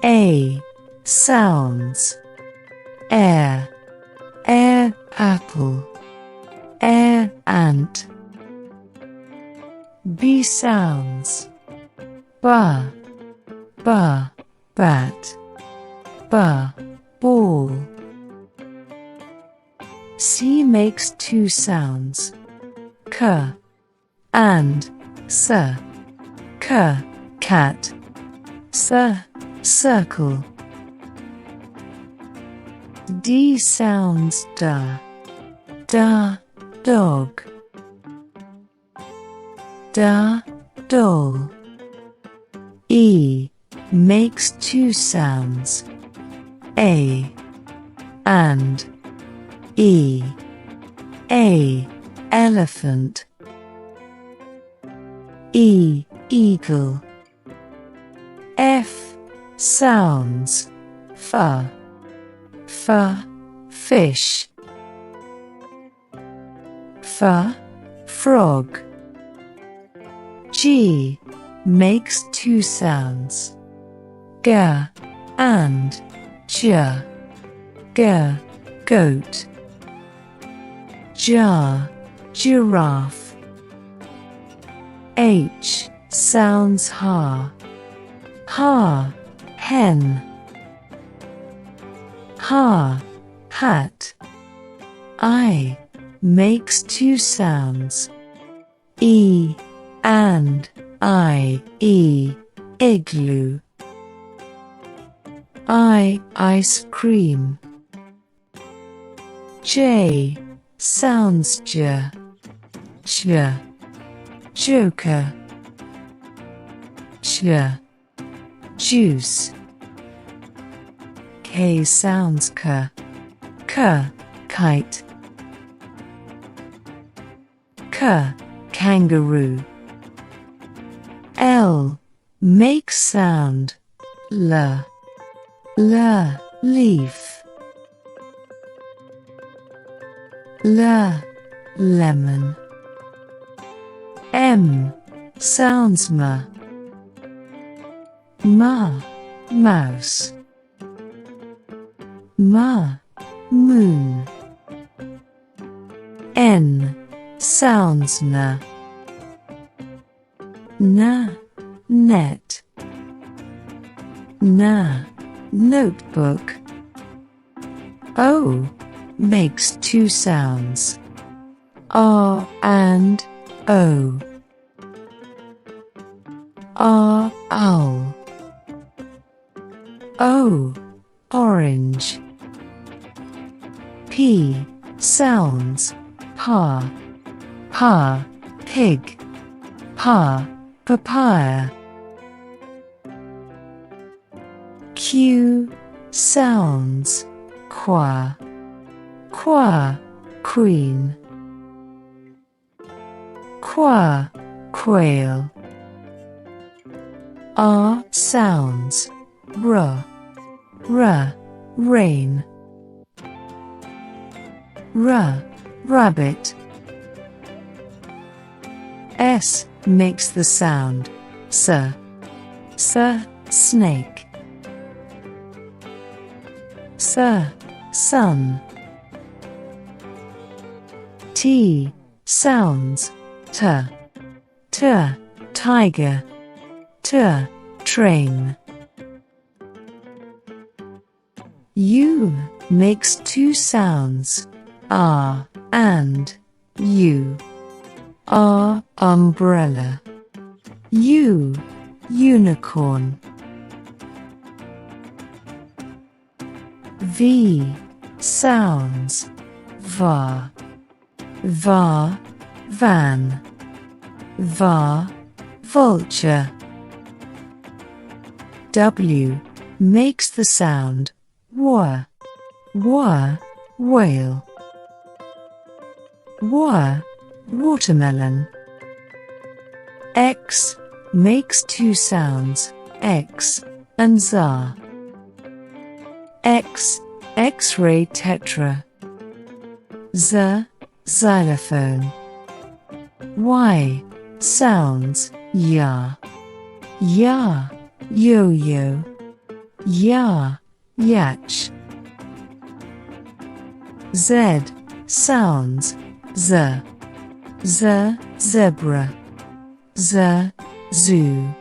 A sounds. Air, air apple, air ant. B sounds. Ba, ba, bat, ba, ball. C makes two sounds. K and s. K, cat. S, circle. D sounds da. Da, dog. Da, doll. E makes two sounds. A and E. A, elephant. E, eagle. F sounds. F, fish. F, frog. G makes two sounds. G and J. G, goat. Jar, giraffe. H sounds ha. Ha, hen. Ha, hat. I makes two sounds. E and I, e, igloo. I, ice cream. J sounds j. J, joker. J, juice. K sounds k. K, kite. K, kangaroo. L makes sound. L, leaf. L, lemon. M sounds ma. Ma, mouse. Ma, moon. N sounds na. Na, net. Na, notebook. O makes two sounds. R and O. R, owl. O, orange. P sounds. Pa, pa, pig. Pa, papaya. Q sounds. Qua, qua, queen. Qua, quail. R sounds. R, rain. R, rabbit. S makes the sound. S, snake. S, sun. T sounds. T, tiger. T, train. U makes two sounds. R and U. R, umbrella. U, unicorn. V sounds. Va, van. Va, vulture. W makes the sound. Wa, whale. Wa, watermelon. X makes two sounds. X and za. X, X-ray tetra. Z, xylophone. Y sounds. Ya, yo-yo. ya, yatch. Z sounds, z, zebra, zoo.